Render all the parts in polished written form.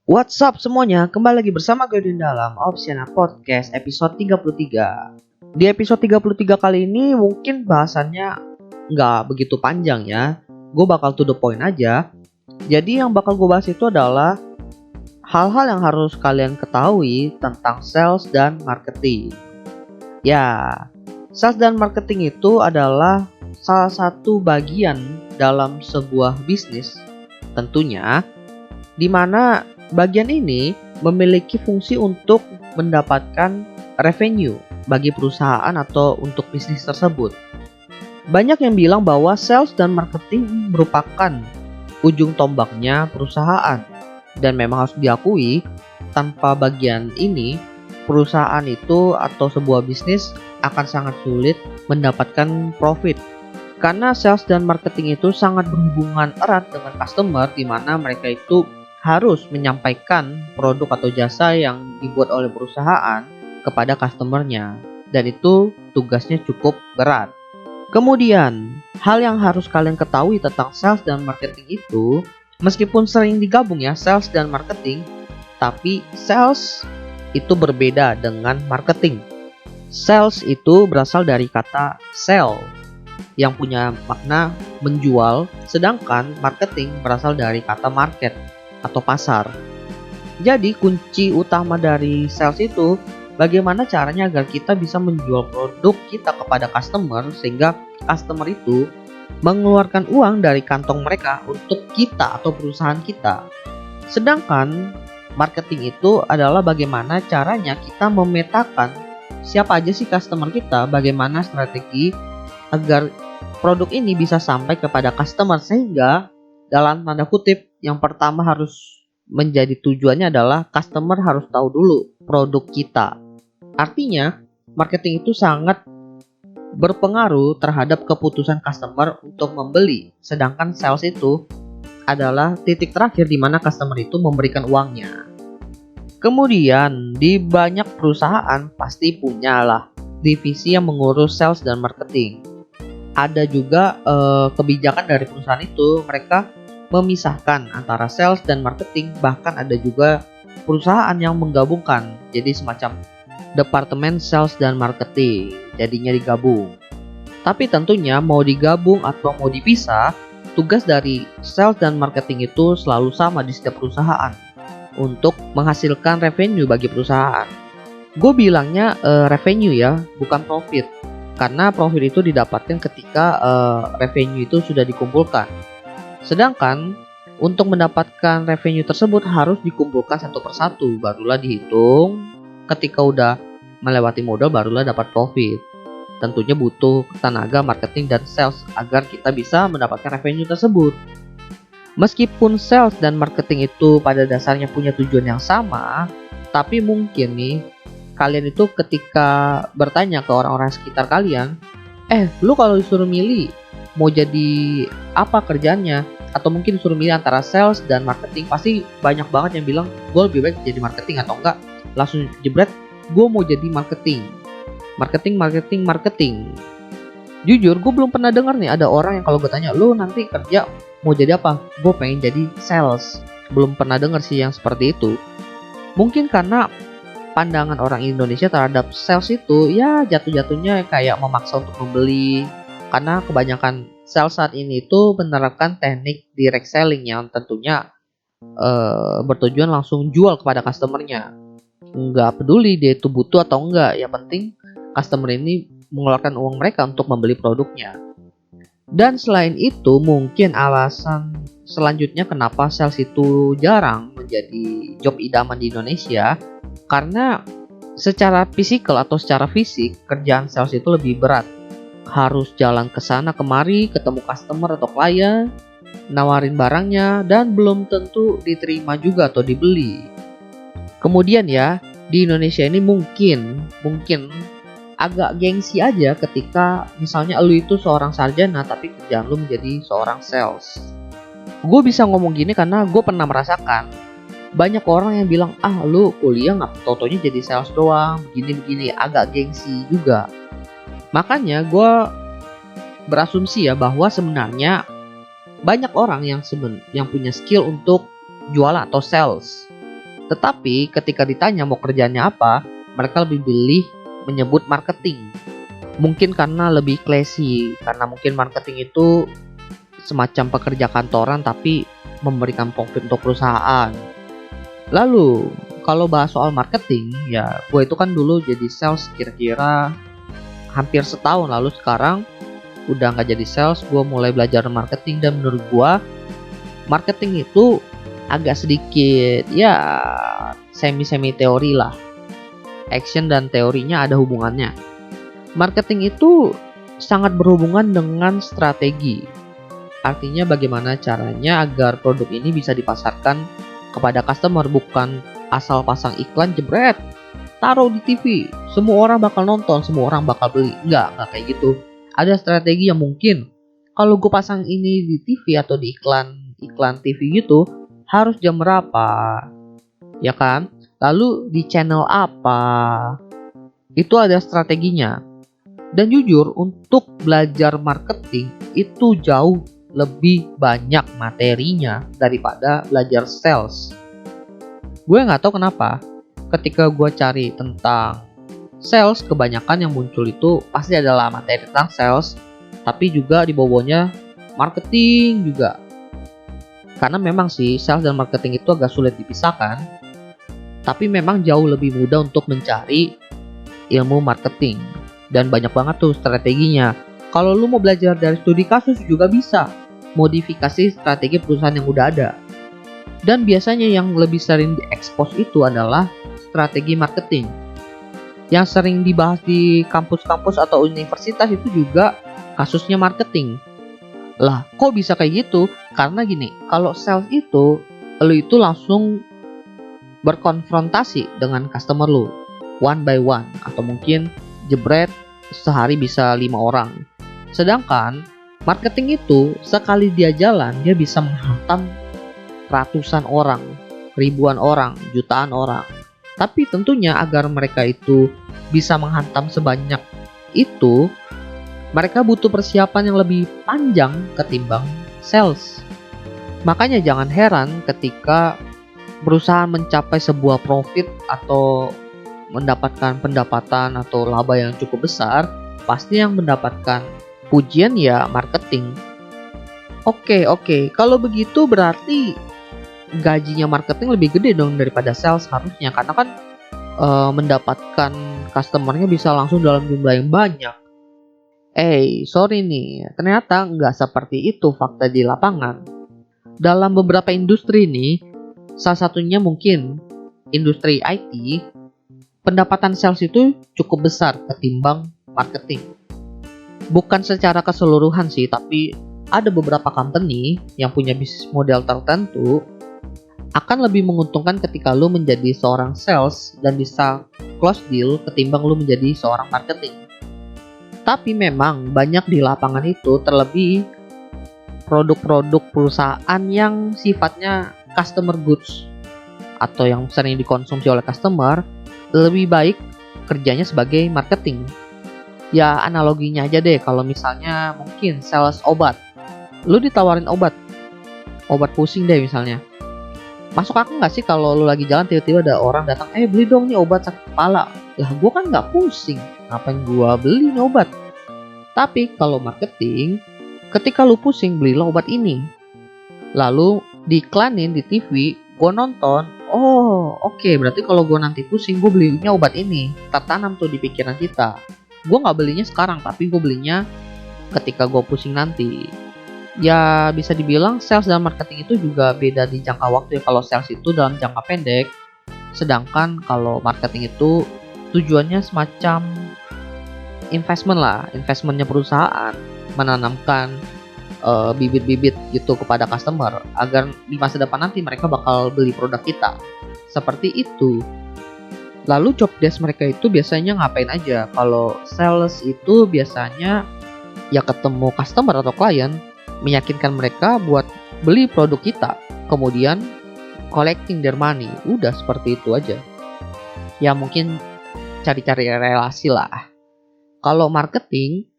What's up semuanya, kembali lagi bersama gue di dalam Opsiana Podcast episode 33. Di episode 33 kali ini mungkin bahasannya nggak begitu panjang ya. Gue bakal to the point aja. Jadi yang bakal gue bahas itu adalah hal-hal yang harus kalian ketahui tentang sales dan marketing. Ya, sales dan marketing itu adalah salah satu bagian dalam sebuah bisnis tentunya, di mana bagian ini memiliki fungsi untuk mendapatkan revenue bagi perusahaan atau untuk bisnis tersebut. Banyak yang bilang bahwa sales dan marketing merupakan ujung tombaknya perusahaan. Dan memang harus diakui, tanpa bagian ini, perusahaan itu atau sebuah bisnis akan sangat sulit mendapatkan profit. Karena sales dan marketing itu sangat berhubungan erat dengan customer, di mana mereka itu harus menyampaikan produk atau jasa yang dibuat oleh perusahaan kepada customernya, dan itu tugasnya cukup berat. Kemudian, hal yang harus kalian ketahui tentang sales dan marketing itu, meskipun sering digabung ya sales dan marketing, tapi sales itu berbeda dengan marketing. Sales itu berasal dari kata sell yang punya makna menjual, sedangkan marketing berasal dari kata market atau pasar. Jadi kunci utama dari sales itu bagaimana caranya agar kita bisa menjual produk kita kepada customer sehingga customer itu mengeluarkan uang dari kantong mereka untuk kita atau perusahaan kita. Sedangkan marketing itu adalah bagaimana caranya kita memetakan siapa aja sih customer kita, bagaimana strategi agar produk ini bisa sampai kepada customer, sehingga dalam tanda kutip yang pertama harus menjadi tujuannya adalah customer harus tahu dulu produk kita. Artinya marketing itu sangat berpengaruh terhadap keputusan customer untuk membeli, sedangkan sales itu adalah titik terakhir di mana customer itu memberikan uangnya. Kemudian di banyak perusahaan pasti punyalah divisi yang mengurus sales dan marketing. Ada juga kebijakan dari perusahaan itu, mereka memisahkan antara sales dan marketing, bahkan ada juga perusahaan yang menggabungkan jadi semacam departemen sales dan marketing, jadinya digabung. Tapi tentunya mau digabung atau mau dipisah, tugas dari sales dan marketing itu selalu sama di setiap perusahaan untuk menghasilkan revenue bagi perusahaan. Gue bilangnya revenue ya, bukan profit, karena profit itu didapatkan ketika revenue itu sudah dikumpulkan. Sedangkan untuk mendapatkan revenue tersebut harus dikumpulkan satu persatu, barulah dihitung. Ketika udah melewati modal barulah dapat profit. Tentunya butuh tenaga marketing dan sales agar kita bisa mendapatkan revenue tersebut. Meskipun sales dan marketing itu pada dasarnya punya tujuan yang sama, tapi mungkin nih kalian itu ketika bertanya ke orang-orang sekitar kalian, lu kalau disuruh milih mau jadi apa kerjaannya, atau mungkin disuruh milih antara sales dan marketing, pasti banyak banget yang bilang gue lebih baik jadi marketing, atau enggak langsung jebret gue mau jadi marketing. Jujur gue belum pernah dengar nih ada orang yang kalau gue tanya, lu nanti kerja mau jadi apa? Gue pengen jadi sales. Belum pernah dengar sih yang seperti itu. Mungkin karena pandangan orang Indonesia terhadap sales itu ya jatuh-jatuhnya kayak memaksa untuk membeli, karena kebanyakan sales saat ini itu menerapkan teknik direct selling yang tentunya bertujuan langsung jual kepada customernya. Nggak peduli dia itu butuh atau enggak, yang penting customer ini mengeluarkan uang mereka untuk membeli produknya. Dan selain itu mungkin alasan selanjutnya kenapa sales itu jarang menjadi job idaman di Indonesia, karena secara fisikal atau secara fisik kerjaan sales itu lebih berat. Harus jalan ke sana kemari, ketemu customer atau klien, nawarin barangnya, dan belum tentu diterima juga atau dibeli. Kemudian ya, di Indonesia ini mungkin agak gengsi aja ketika misalnya lu itu seorang sarjana tapi kerjaan lu menjadi seorang sales. Gue bisa ngomong gini karena gue pernah merasakan banyak orang yang bilang, lu kuliah nggak tau-taunya jadi sales doang, begini-begini, agak gengsi juga. Makanya gue berasumsi ya bahwa sebenarnya banyak orang yang punya skill untuk jualan atau sales. Tetapi ketika ditanya mau kerjanya apa, mereka lebih pilih menyebut marketing. Mungkin karena lebih classy, karena mungkin marketing itu semacam pekerja kantoran tapi memberikan profit untuk perusahaan. Lalu kalau bahas soal marketing, ya gue itu kan dulu jadi sales kira-kira hampir setahun, lalu sekarang udah nggak jadi sales, gue mulai belajar marketing. Dan menurut gue marketing itu agak sedikit ya semi teori lah. Action dan teorinya ada hubungannya. Marketing itu sangat berhubungan dengan strategi. Artinya bagaimana caranya agar produk ini bisa dipasarkan kepada customer, bukan asal pasang iklan jebret, taruh di TV, semua orang bakal nonton, semua orang bakal beli. Enggak kayak gitu. Ada strategi yang mungkin kalau gue pasang ini di TV atau di iklan TV gitu harus jam berapa, ya kan? Lalu di channel apa? Itu ada strateginya. Dan jujur, untuk belajar marketing itu jauh lebih banyak materinya daripada belajar sales. Gue nggak tahu kenapa. Ketika gue cari tentang sales, kebanyakan yang muncul itu pasti adalah materi tentang sales, tapi juga di bawahnya marketing juga. Karena memang sih sales dan marketing itu agak sulit dipisahkan, tapi memang jauh lebih mudah untuk mencari ilmu marketing. Dan banyak banget tuh strateginya. Kalau lu mau belajar dari studi kasus juga bisa modifikasi strategi perusahaan yang udah ada. Dan biasanya yang lebih sering diekspos itu adalah strategi marketing. Yang sering dibahas di kampus-kampus atau universitas itu juga kasusnya marketing. Lah, kok bisa kayak gitu? Karena gini, kalau sales itu, lu itu langsung berkonfrontasi dengan customer lu, one by one, atau mungkin jebret sehari bisa 5 orang. Sedangkan marketing itu sekali dia jalan, dia bisa menghantam ratusan orang, ribuan orang, jutaan orang. Tapi tentunya agar mereka itu bisa menghantam sebanyak itu, mereka butuh persiapan yang lebih panjang ketimbang sales. Makanya jangan heran ketika perusahaan mencapai sebuah profit atau mendapatkan pendapatan atau laba yang cukup besar, pasti yang mendapatkan pujian ya marketing. Oke. Kalau begitu berarti gajinya marketing lebih gede dong daripada sales harusnya, karena kan mendapatkan customernya bisa langsung dalam jumlah yang banyak. Sorry nih, ternyata nggak seperti itu fakta di lapangan. Dalam beberapa industri nih, salah satunya mungkin industri IT, pendapatan sales itu cukup besar ketimbang marketing. Bukan secara keseluruhan sih, tapi ada beberapa company yang punya bisnis model tertentu akan lebih menguntungkan ketika lu menjadi seorang sales dan bisa close deal ketimbang lu menjadi seorang marketing. Tapi memang banyak di lapangan itu, terlebih produk-produk perusahaan yang sifatnya customer goods atau yang sering dikonsumsi oleh customer, lebih baik kerjanya sebagai marketing. Ya analoginya aja deh, kalau misalnya mungkin sales obat, lu ditawarin obat pusing deh misalnya. Masuk akal nggak sih kalau lu lagi jalan tiba-tiba ada orang datang, beli dong nih obat sakit kepala. Lah gue kan nggak pusing, ngapain gue beli nih obat? Tapi kalau marketing, ketika lu pusing belilah obat ini, lalu diiklanin di TV, gue nonton, oke, berarti kalau gue nanti pusing gue belinya obat ini. Tertanam tuh di pikiran kita. Gue nggak belinya sekarang, tapi gue belinya ketika gue pusing nanti. Ya bisa dibilang sales dan marketing itu juga beda di jangka waktu ya. Kalau sales itu dalam jangka pendek, sedangkan kalau marketing itu tujuannya semacam investment lah, investmentnya perusahaan menanamkan bibit-bibit gitu kepada customer agar di masa depan nanti mereka bakal beli produk kita. Seperti itu. Lalu job desk mereka itu biasanya ngapain aja? Kalau sales itu biasanya ya ketemu customer atau klien, meyakinkan mereka buat beli produk kita, kemudian collecting their money. Udah seperti itu aja. Ya mungkin cari-cari relasi lah. Kalau marketing,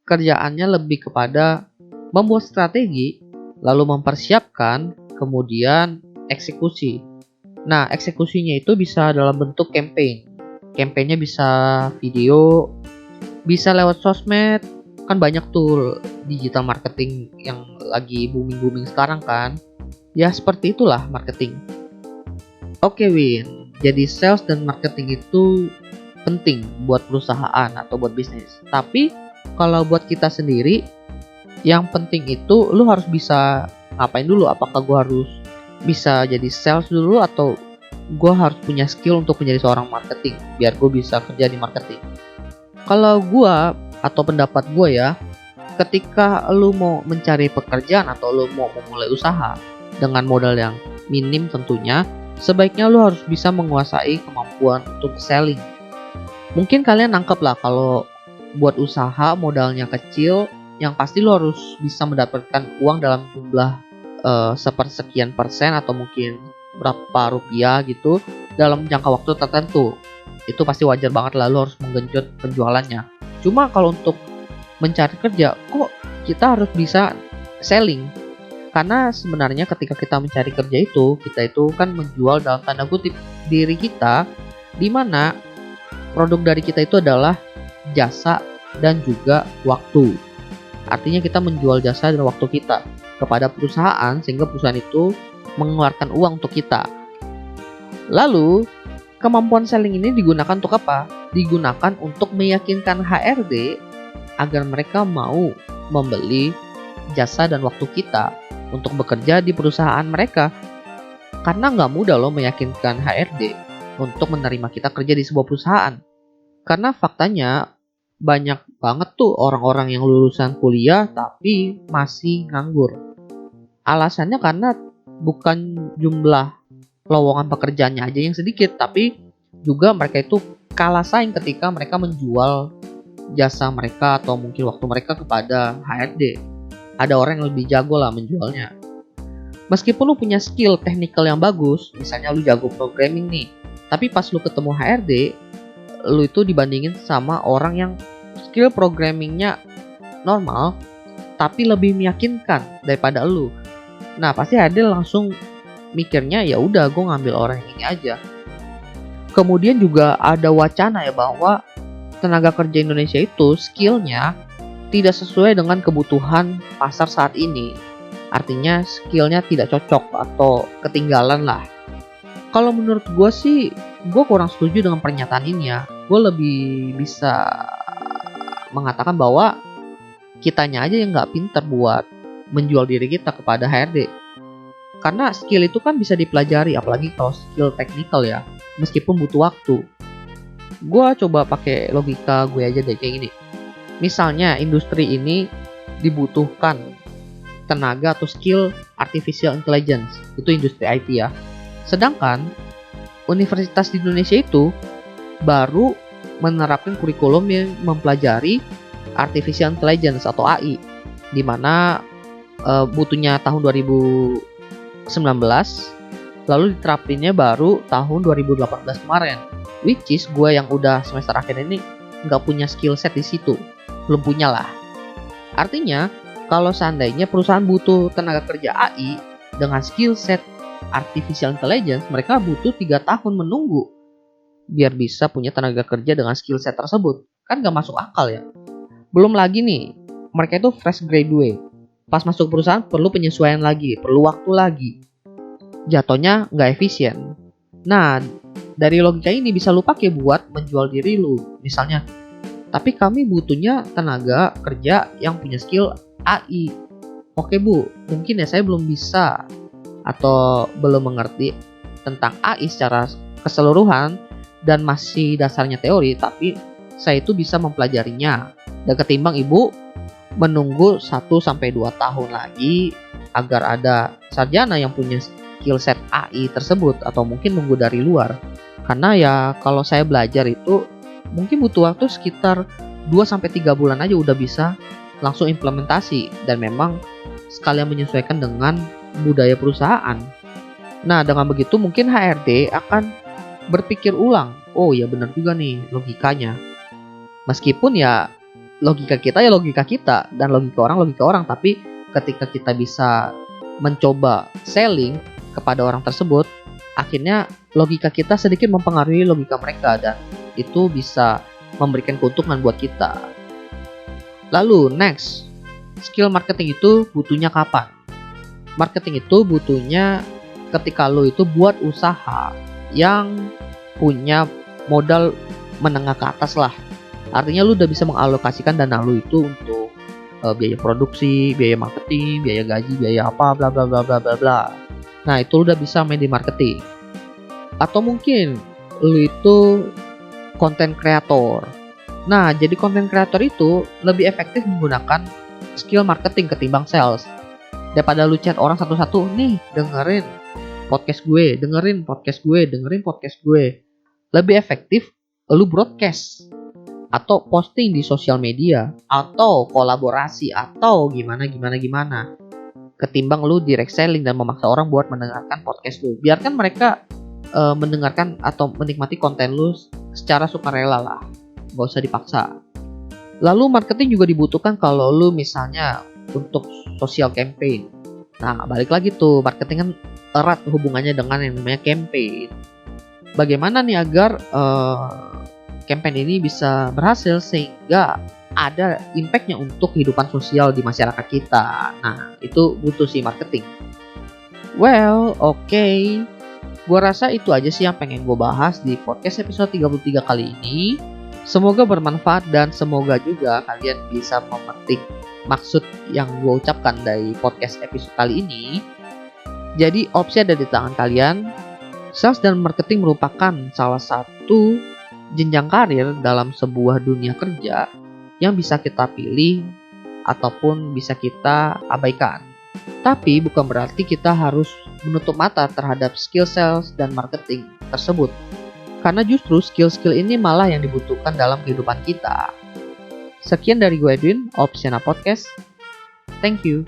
kerjaannya lebih kepada membuat strategi, lalu mempersiapkan, kemudian eksekusi. Nah, eksekusinya itu bisa dalam bentuk campaign. Campaignnya bisa video, bisa lewat sosmed. Kan banyak tuh digital marketing yang lagi booming-booming sekarang kan. Ya seperti itulah marketing. Oke Win, jadi sales dan marketing itu penting buat perusahaan atau buat bisnis. Tapi kalau buat kita sendiri, yang penting itu lu harus bisa ngapain dulu. Apakah gua harus bisa jadi sales dulu atau gue harus punya skill untuk menjadi seorang marketing biar gue bisa kerja di marketing. Kalau gue atau pendapat gue ya, ketika lu mau mencari pekerjaan atau lu mau memulai usaha dengan modal yang minim tentunya, sebaiknya lu harus bisa menguasai kemampuan untuk selling. Mungkin kalian nangkep lah kalau buat usaha modalnya kecil, yang pasti lu harus bisa mendapatkan uang dalam jumlah sepersekian persen atau mungkin berapa rupiah gitu dalam jangka waktu tertentu. Itu pasti wajar banget lah, lu harus menggenjot penjualannya. Cuma kalau untuk mencari kerja, kok kita harus bisa selling? Karena sebenarnya ketika kita mencari kerja itu, kita itu kan menjual dalam tanda kutip diri kita, di mana produk dari kita itu adalah jasa dan juga waktu. Artinya kita menjual jasa dan waktu kita kepada perusahaan sehingga perusahaan itu mengeluarkan uang untuk kita. Lalu, kemampuan selling ini digunakan untuk apa? Digunakan untuk meyakinkan HRD agar mereka mau membeli jasa dan waktu kita untuk bekerja di perusahaan mereka. Karena nggak mudah loh meyakinkan HRD untuk menerima kita kerja di sebuah perusahaan. Karena faktanya banyak banget tuh orang-orang yang lulusan kuliah tapi masih nganggur. Alasannya karena bukan jumlah lowongan pekerjaannya aja yang sedikit, tapi juga mereka itu kalah saing ketika mereka menjual jasa mereka atau mungkin waktu mereka kepada HRD. Ada orang yang lebih jago lah menjualnya. Meskipun lu punya skill technical yang bagus, misalnya lu jago programming nih, tapi pas lu ketemu HRD, lu itu dibandingin sama orang yang skill programmingnya normal, tapi lebih meyakinkan daripada lu. Nah pasti HRD langsung mikirnya ya udah gue ngambil orang yang ini aja. Kemudian juga ada wacana ya bahwa tenaga kerja Indonesia itu skillnya tidak sesuai dengan kebutuhan pasar saat ini. Artinya skillnya tidak cocok atau ketinggalan lah. Kalau menurut gue sih, gue kurang setuju dengan pernyataan ini ya. Gue lebih bisa mengatakan bahwa kitanya aja yang nggak pinter buat menjual diri kita kepada HRD. Karena skill itu kan bisa dipelajari, apalagi kalau skill technical ya, meskipun butuh waktu. Gue coba pakai logika gue aja deh kayak gini. Misalnya industri ini dibutuhkan tenaga atau skill artificial intelligence, itu industri IT ya. Sedangkan universitas di Indonesia itu baru menerapkan kurikulum yang mempelajari artificial intelligence atau AI, di mana butuhnya tahun 2019, lalu diterapinnya baru tahun 2018 kemarin. Which is gue yang udah semester akhir ini nggak punya skill set di situ, belum punya lah. Artinya kalau seandainya perusahaan butuh tenaga kerja AI dengan skill set artificial intelligence, mereka butuh 3 tahun menunggu biar bisa punya tenaga kerja dengan skill set tersebut. Kan gak masuk akal ya. Belum lagi nih, mereka itu fresh graduate. Pas masuk perusahaan perlu penyesuaian lagi, perlu waktu lagi. Jatuhnya gak efisien. Nah, dari logika ini bisa lu pakai buat menjual diri lu. Misalnya, tapi kami butuhnya tenaga kerja yang punya skill AI. Oke bu, mungkin ya saya belum bisa atau belum mengerti tentang AI secara keseluruhan dan masih dasarnya teori, tapi saya itu bisa mempelajarinya. Dan ketimbang ibu menunggu 1-2 tahun lagi agar ada sarjana yang punya skill set AI tersebut, atau mungkin nunggu dari luar. Karena ya kalau saya belajar itu mungkin butuh waktu sekitar 2-3 bulan aja udah bisa langsung implementasi, dan memang sekalian menyesuaikan dengan budaya perusahaan. Nah, dengan begitu mungkin HRD akan berpikir ulang. Oh ya, benar juga nih logikanya. Meskipun ya logika kita ya logika kita, dan logika orang, tapi ketika kita bisa mencoba selling kepada orang tersebut, akhirnya logika kita sedikit mempengaruhi logika mereka, dan itu bisa memberikan keuntungan buat kita. Lalu next, skill marketing itu butuhnya kapan? Marketing itu butuhnya ketika lo itu buat usaha yang punya modal menengah ke atas lah. Artinya lo udah bisa mengalokasikan dana lo itu untuk biaya produksi, biaya marketing, biaya gaji, biaya apa, bla bla bla bla bla bla. Nah, itu lo udah bisa main di marketing. Atau mungkin lo itu content creator. Nah, jadi content creator itu lebih efektif menggunakan skill marketing ketimbang sales. Daripada lu chat orang satu-satu, nih dengerin podcast gue, dengerin podcast gue. Lebih efektif lu broadcast atau posting di sosial media atau kolaborasi atau gimana. Ketimbang lu direct selling dan memaksa orang buat mendengarkan podcast lu. Biarkan mereka mendengarkan atau menikmati konten lu secara sukarela lah. Gak usah dipaksa. Lalu marketing juga dibutuhkan kalau lu misalnya untuk social campaign. Nah, balik lagi tuh, marketing kan erat hubungannya dengan yang namanya campaign. Bagaimana nih agar campaign ini bisa berhasil sehingga ada impactnya untuk kehidupan sosial di masyarakat kita. Nah, itu butuh sih marketing. Well, okay. Gua rasa itu aja sih yang pengen gue bahas di podcast episode 33 kali ini. Semoga bermanfaat dan semoga juga kalian bisa memetik maksud yang gue ucapkan dari podcast episode kali ini. Jadi opsi ada di tangan kalian. Sales dan marketing merupakan salah satu jenjang karir dalam sebuah dunia kerja yang bisa kita pilih ataupun bisa kita abaikan. Tapi bukan berarti kita harus menutup mata terhadap skill sales dan marketing tersebut. Karena justru skill-skill ini malah yang dibutuhkan dalam kehidupan kita. Sekian dari gue Edwin, Opsiana Podcast. Thank you.